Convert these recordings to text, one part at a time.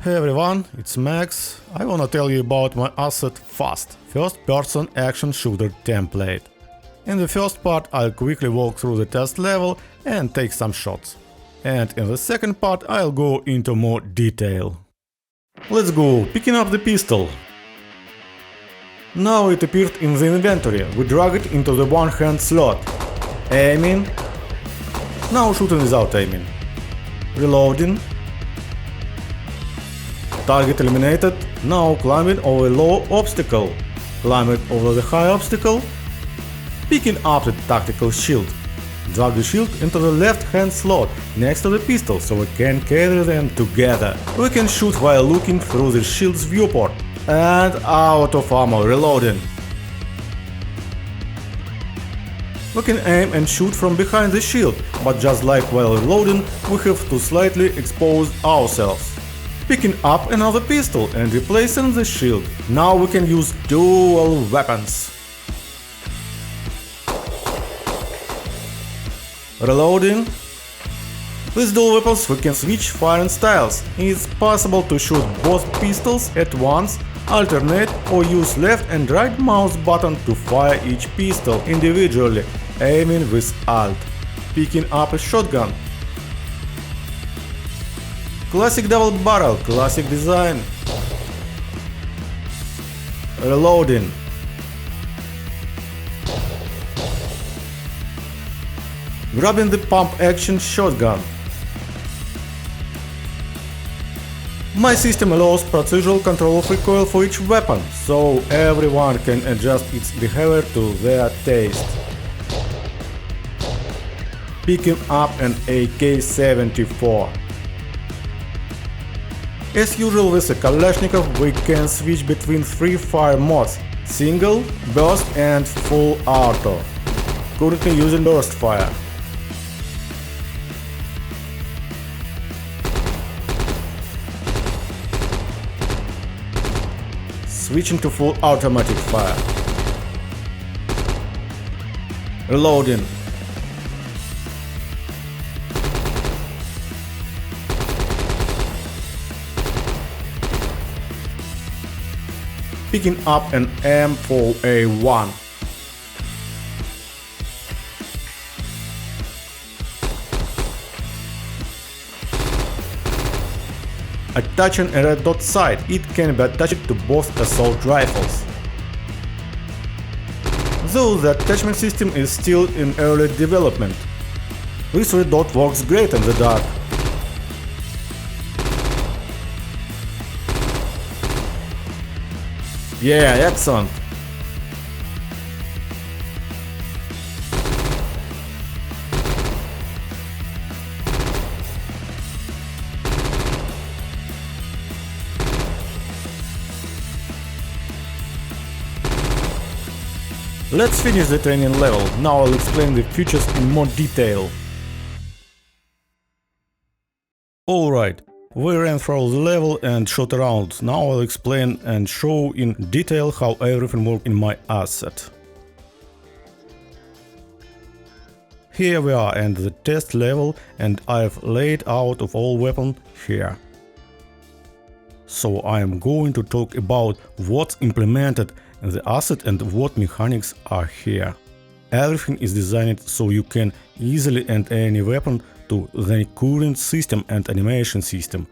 Hey everyone, it's Max. I wanna tell you about my asset F.A.S.T, first-person action shooter template. In the first part I'll quickly walk through the test level and take some shots. And in the second part I'll go into more detail. Let's go, picking up the pistol. Now it appeared in the inventory, we drag it into the one-hand slot. Aiming. Now shooting without aiming. Reloading. Target eliminated, now climbing over a low obstacle. Climbing over the high obstacle. Picking up the tactical shield. Drag the shield into the left hand slot next to the pistol so we can carry them together. We can shoot while looking through the shield's viewport. And out of ammo, reloading. We can aim and shoot from behind the shield, but just like while reloading, we have to slightly expose ourselves. Picking up another pistol and replacing the shield. Now we can use dual weapons. Reloading. With dual weapons we can switch firing styles. It's possible to shoot both pistols at once, alternate, or use left and right mouse button to fire each pistol individually, aiming with Alt. Picking up a shotgun. Classic double barrel, classic design. Reloading. Grabbing the pump action shotgun. My system allows procedural control of recoil for each weapon, so everyone can adjust its behavior to their taste. Picking up an AK-74. As usual with a Kalashnikov, we can switch between three fire modes: single, burst and full auto. Currently using burst fire. Switching to full automatic fire. Reloading. Picking up an M4A1. Attaching a red dot sight, it can be attached to both assault rifles. Though the attachment system is still in early development. This red dot works great in the dark. Yeah, excellent. Let's finish the training level. Now I'll explain the features in more detail. Alright. We ran through the level and shot around. Now I'll explain and show in detail how everything works in my asset. Here we are at the test level and I've laid out of all weapons here. So I'm going to talk about what's implemented in the asset and what mechanics are here. Everything is designed so you can easily add any weapon to the current system and animation system.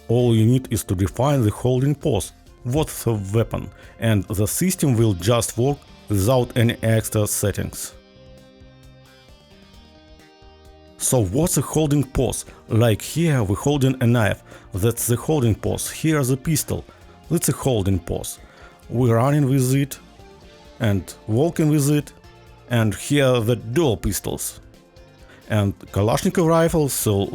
All you need is to define the holding pose, what's the weapon, and the system will just work without any extra settings. So what's a holding pose? Like here we're holding a knife, that's the holding pose. Here's a pistol, that's a holding pose. We're running with it and walking with it, and here are the dual pistols. And Kalashnikov rifle, so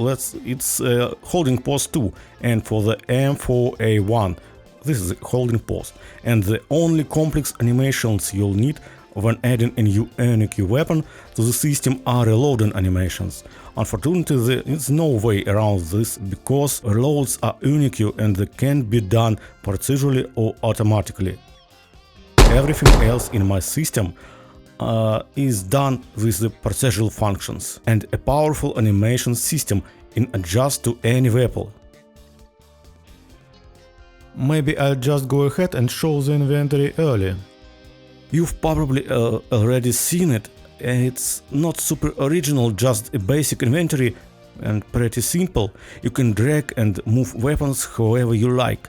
it's holding pose 2, and for the M4A1 this is a holding pose. And the only complex animations you'll need when adding a new unique weapon to the system are reloading animations. Unfortunately, there is no way around this because reloads are unique and they can be done procedurally or automatically. Everything else in my system is done with the procedural functions and a powerful animation system in adjust to any weapon. Maybe I'll just go ahead and show the inventory early. You've probably already seen it. It's not super original, just a basic inventory and pretty simple. You can drag and move weapons however you like.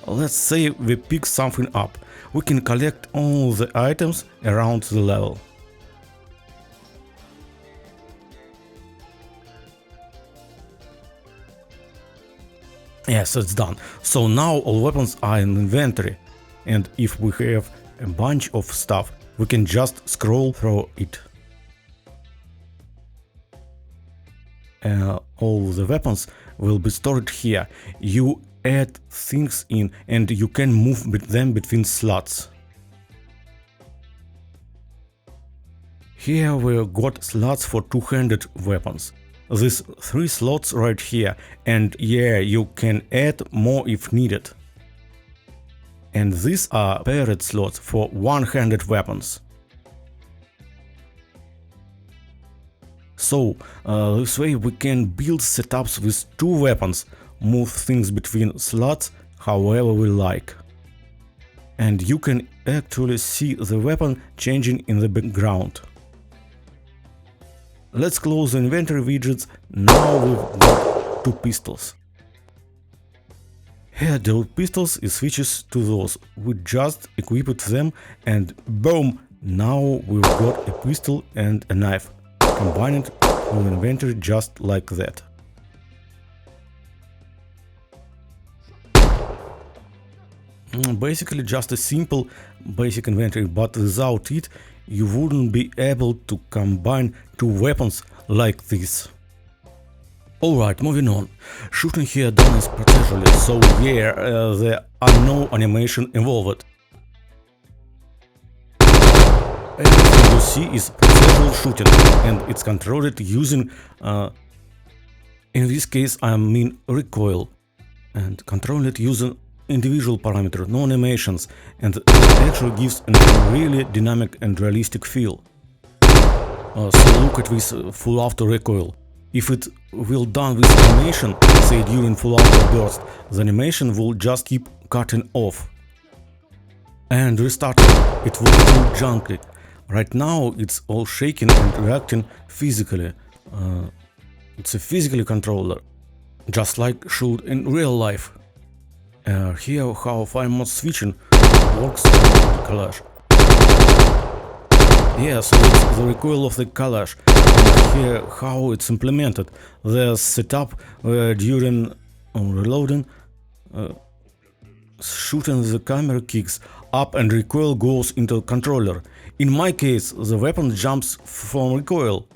Let's say we pick something up. We can collect all the items around the level. Yes, it's done. So now all weapons are in inventory. And if we have a bunch of stuff, we can just scroll through it. All the weapons will be stored here. You add things in and you can move them between slots. Here we got slots for two-handed weapons. These 3 slots right here, and yeah, you can add more if needed. And these are paired slots for one-handed weapons. So, this way we can build setups with 2 weapons, move things between slots however we like. And you can actually see the weapon changing in the background. Let's close the inventory widgets. Now we've got 2 pistols. Here dealt pistols is switches to those. We just equipped them and boom! Now we've got a pistol and a knife. Combine it with inventory just like that. Basically just a simple basic inventory, but without it you wouldn't be able to combine 2 weapons like this. Alright, moving on. Shooting here done is procedurally, so yeah, there are no animation involved. Everything you see is procedural shooting, and it's controlled using, in this case I mean recoil, and control it using individual parameter, no animations, and it actually gives a really dynamic and realistic feel. So look at this full auto recoil. If it will done with animation, say during full auto burst, the animation will just keep cutting off. And restarting, it will feel junky. Right now it's all shaking and reacting physically. It's a physical controller, just like should in real life. Here how fine mode switching works in the Kalash. Yeah, so it's the recoil of the Kalash. And here how it's implemented. The setup during reloading, shooting the camera kicks up and recoil goes into the controller. In my case, the weapon jumps from recoil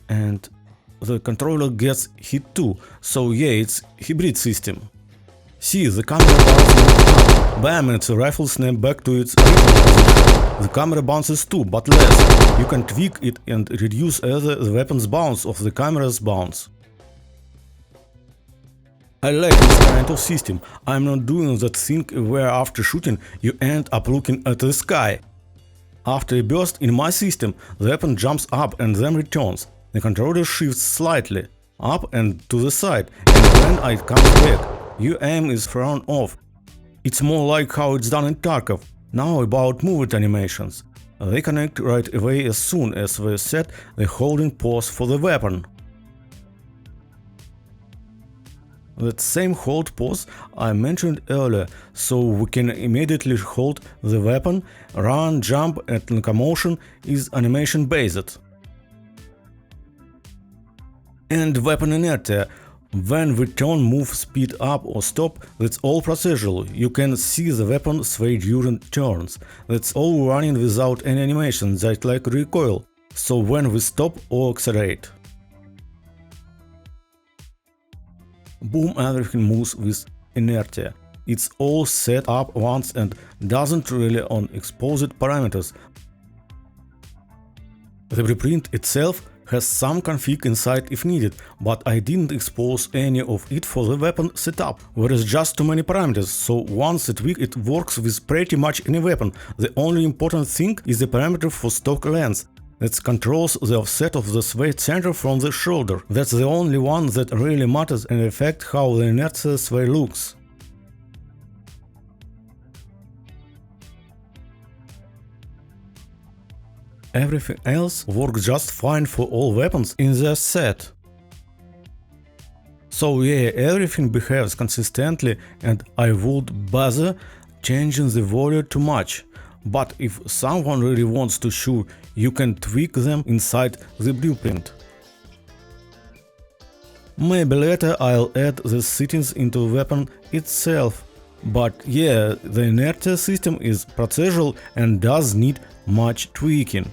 and the controller gets hit too, so yeah, it's hybrid system. See, the camera bounces up, bam, and the rifle snaps back to its original position. The camera bounces too, but less. You can tweak it and reduce either the weapon's bounce or the camera's bounce. I like this kind of system. I'm not doing that thing where after shooting you end up looking at the sky. After a burst in my system, the weapon jumps up and then returns. The controller shifts slightly, up and to the side, and when it comes back, your aim is thrown off. It's more like how it's done in Tarkov. Now about movement animations. They connect right away as soon as we set the holding pose for the weapon. That same hold pose I mentioned earlier, so we can immediately hold the weapon, run, jump and locomotion is animation based. And weapon inertia. When we turn, move, speed up or stop, that's all procedural. You can see the weapon sway during turns. That's all running without any animation, just like recoil, so when we stop or accelerate. Boom, everything moves with inertia. It's all set up once and doesn't rely on exposed parameters. The preprint itself has some config inside if needed, but I didn't expose any of it for the weapon setup. There is just too many parameters, so once it tweaked it works with pretty much any weapon. The only important thing is the parameter for stock length. that controls the offset of the sway center from the shoulder. That's the only one that really matters and affects how the inertia sway looks. Everything else works just fine for all weapons in their set. So yeah, everything behaves consistently and I would bother changing the volume too much. But if someone really wants to shoot, you can tweak them inside the blueprint. Maybe later I'll add the settings into the weapon itself. But yeah, the inertia system is procedural and does need much tweaking.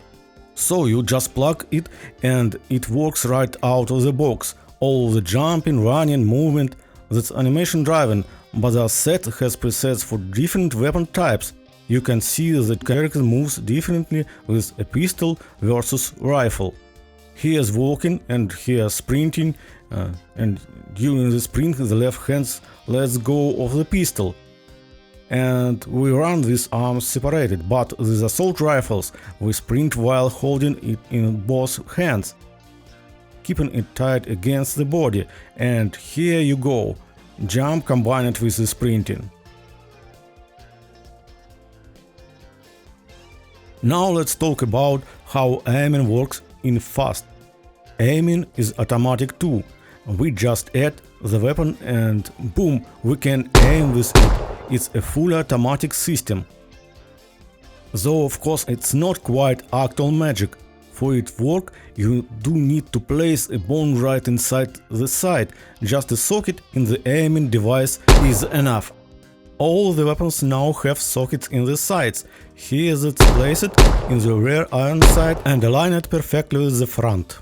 So you just plug it and it works right out of the box. All the jumping, running, movement, that's animation driven, but the set has presets for different weapon types. You can see that character moves differently with a pistol versus rifle. He is walking and he is sprinting, and during the sprint the left hand lets go of the pistol. And we run with arms separated, but with assault rifles we sprint while holding it in both hands, keeping it tight against the body, and here you go, jump combined with the sprinting. Now let's talk about how aiming works in F.A.S.T. Aiming is automatic too. We just add the weapon and boom, we can aim with it. It's a fully automatic system. Though of course it's not quite actual magic. For it to work, you do need to place a bone right inside the sight. Just a socket in the aiming device is enough. All the weapons now have sockets in the sights. Here that's placed in the rear iron sight and aligned perfectly with the front.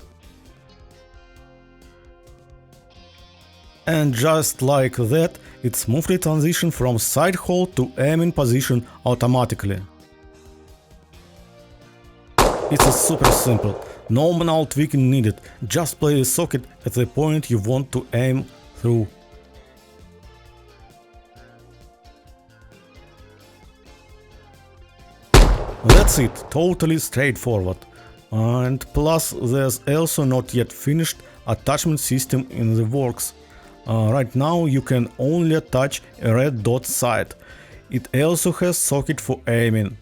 And just like that, it smoothly transitions from sight hold to aiming position automatically. It's super simple, no manual tweaking needed, just place a socket at the point you want to aim through. That's it, totally straightforward. And plus there's also not yet finished attachment system in the works. Right now you can only attach a red dot sight. It also has socket for aiming.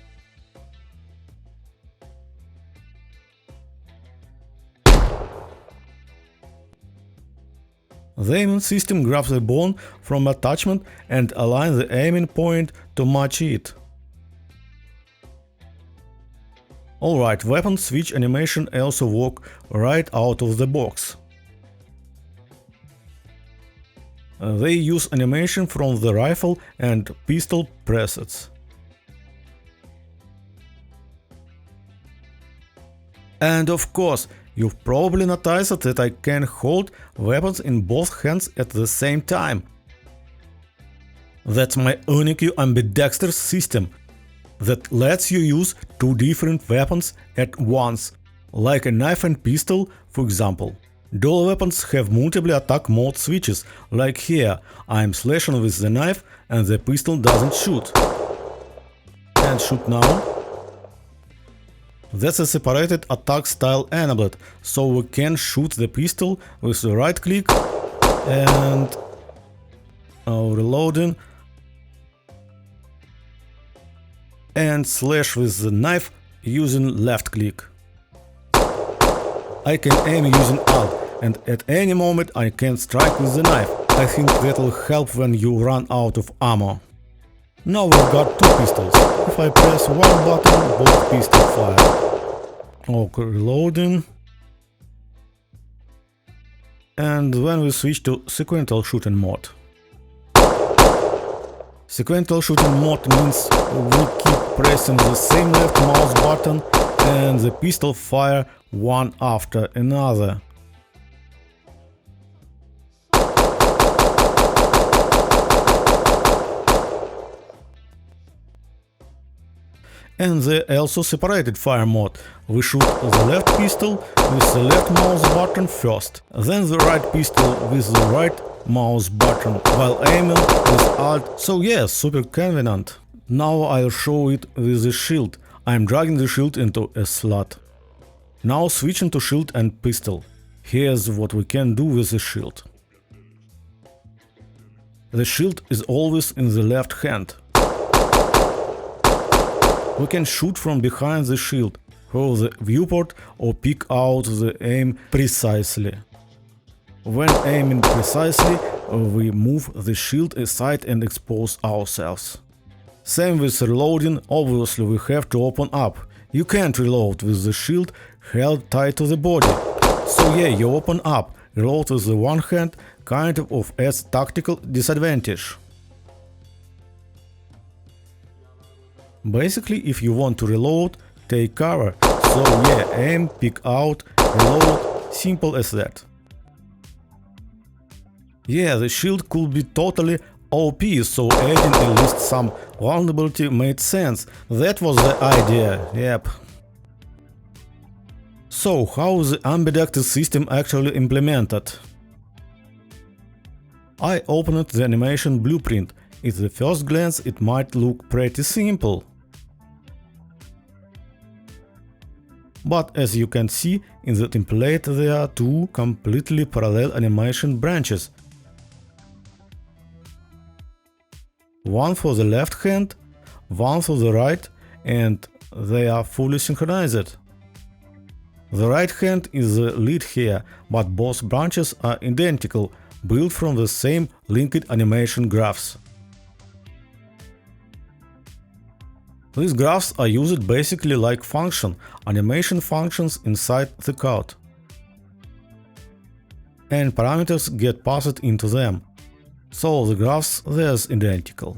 The aiming system grabs the bone from attachment and aligns the aiming point to match it. Alright, weapon switch animation also work right out of the box. They use animation from the rifle and pistol presets. And of course, you've probably noticed that I can hold weapons in both hands at the same time. That's my unique Ambidexter system that lets you use two different weapons at once, like a knife and pistol, for example. Dual weapons have multiple attack mode switches, like here, I'm slashing with the knife and the pistol doesn't shoot. And shoot now. That's a separated attack style enabled, so we can shoot the pistol with the right click and reloading, and slash with the knife using left click. I can aim using Alt, and at any moment I can strike with the knife. I think that'll help when you run out of ammo. Now we've got two pistols. If I press one button, both pistols fire. Okay, reloading. And when we switch to sequential shooting mode. Sequential shooting mode means we keep pressing the same left mouse button and the pistol fire one after another. And they also separated fire mode. We shoot the left pistol with the left mouse button first, then the right pistol with the right mouse button, while aiming with Alt. So yeah, super convenient. Now I'll show it with the shield. I'm dragging the shield into a slot. Now switching to shield and pistol. Here's what we can do with the shield. The shield is always in the left hand. We can shoot from behind the shield, through the viewport, or pick out the aim precisely. When aiming precisely, we move the shield aside and expose ourselves. Same with reloading, obviously we have to open up. You can't reload with the shield held tight to the body. So yeah, you open up, reload with the one hand, kind of as tactical disadvantage. Basically, if you want to reload, take cover. So yeah, aim, pick out, reload, simple as that. Yeah, the shield could be totally OP, so adding at least some vulnerability made sense. That was the idea, yep. So, how is the Ambidexter system actually implemented? I opened the animation blueprint. At the first glance it might look pretty simple. But as you can see, in the template there are two completely parallel animation branches. One for the left hand, one for the right, and they are fully synchronized. The right hand is the lead here, but both branches are identical, built from the same linked animation graphs. These graphs are used basically like animation functions inside the code. And parameters get passed into them. So the graphs there's identical.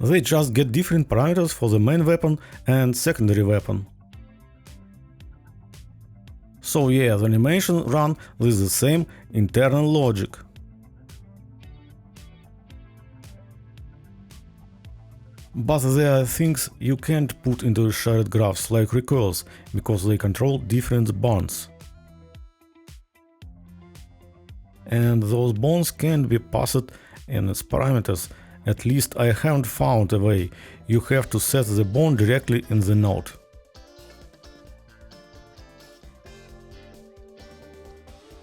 They just get different parameters for the main weapon and secondary weapon. So yeah, the animation run with the same internal logic. But there are things you can't put into shared graphs like recoils, because they control different bonds. And those bonds can't be passed in as parameters, at least I haven't found a way. You have to set the bond directly in the node.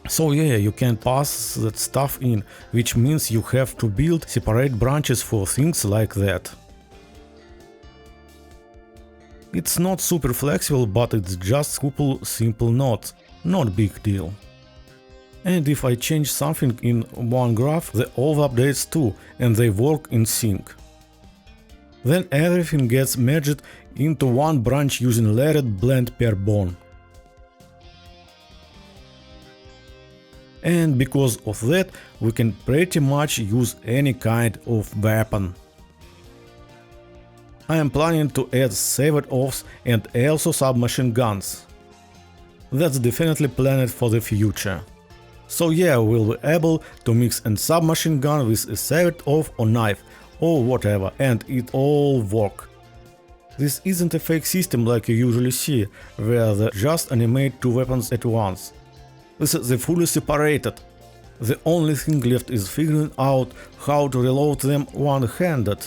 So yeah, you can pass that stuff in, which means you have to build separate branches for things like that. It's not super flexible, but it's just couple simple nodes, not big deal. And if I change something in one graph, the other updates too, and they work in sync. Then everything gets merged into one branch using layered blend per bond. And because of that, we can pretty much use any kind of weapon. I am planning to add sawed-offs and also submachine guns. That's definitely planned for the future. So yeah, we'll be able to mix a submachine gun with a sawed-off or knife or whatever, and it all work. This isn't a fake system like you usually see, where they just animate two weapons at once. This is the fully separated. The only thing left is figuring out how to reload them one-handed.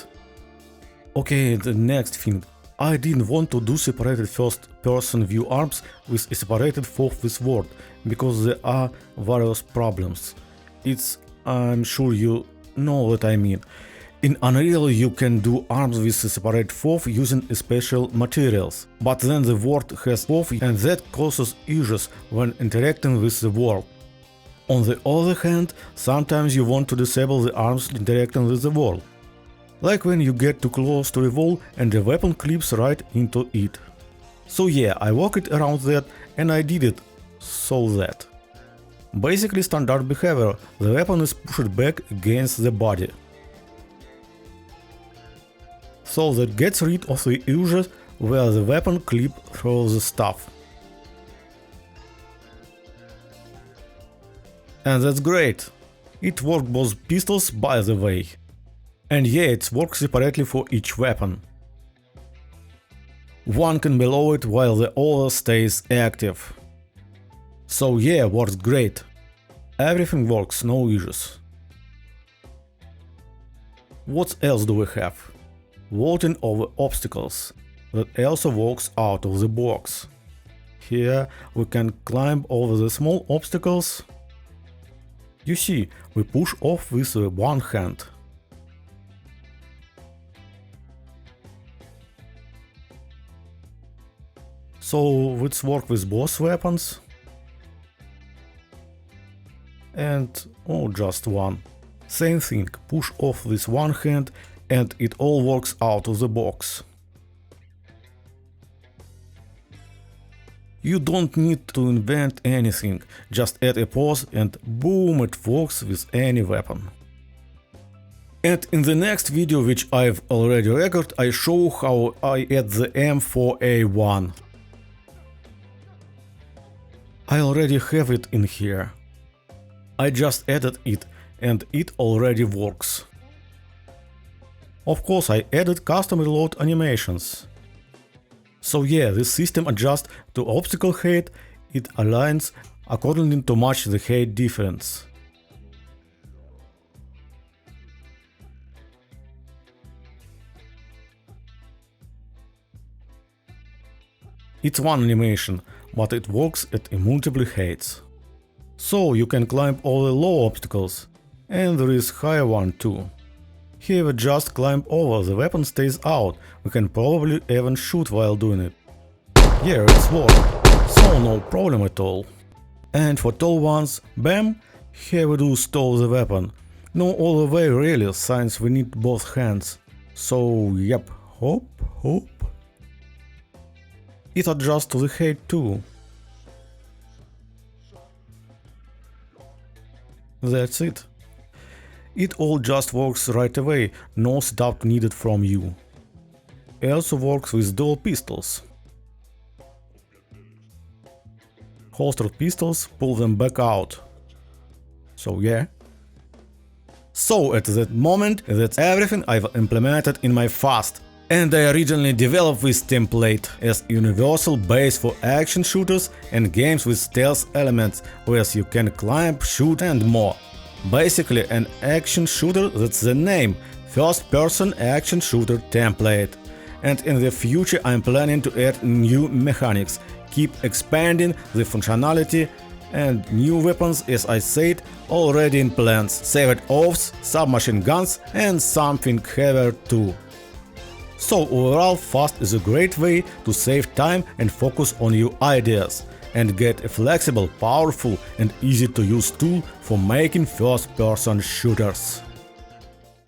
Okay, the next thing. I didn't want to do separated first-person view arms with a separated fourth with sword, because there are various problems. I'm sure you know what I mean. In Unreal you can do arms with a separate fourth using special materials, but then the world has fourth and that causes issues when interacting with the world. On the other hand, sometimes you want to disable the arms interacting with the world. Like when you get too close to a wall and the weapon clips right into it. So yeah, I worked around that and I did it so that. Basically standard behavior, the weapon is pushed back against the body. So that gets rid of the issues where the weapon clip through the stuff. And that's great. It works both pistols, by the way. And yeah, it works separately for each weapon. One can be lowered while the other stays active. So yeah, works great. Everything works, no issues. What else do we have? Vaulting over obstacles. that also works out of the box. Here we can climb over the small obstacles. You see, we push off with one hand. So let's work with both weapons. And just one. Same thing, push off with one hand and it all works out of the box. You don't need to invent anything, just add a pause and boom, it works with any weapon. And in the next video, which I've already recorded, I show how I add the M4A1. I already have it in here. I just added it and it already works. Of course, I added custom reload animations. So yeah, this system adjusts to obstacle height, it aligns accordingly to match the height difference. It's one animation, but it works at multiple heights. So you can climb all the low obstacles, and there is higher one too. Here we just climb over, the weapon stays out, we can probably even shoot while doing it. Yeah, it's worked, so no problem at all. And for tall ones, bam, here we do stall the weapon. No all the way really, since we need both hands. So yep, hop. It adjusts to the height too. That's it. It all just works right away, no setup needed from you. It also works with dual pistols. Holstered pistols, pull them back out. So yeah. So at that moment, that's everything I've implemented in my F.A.S.T. And I originally developed this template as universal base for action shooters and games with stealth elements, where you can climb, shoot and more. Basically an action shooter, that's the name, first-person action shooter template. And in the future I'm planning to add new mechanics, keep expanding the functionality and new weapons, as I said, already in plans, saved offs, submachine guns and something heavier too. So overall, F.A.S.T is a great way to save time and focus on your ideas, and get a flexible, powerful and easy to use tool for making first-person shooters.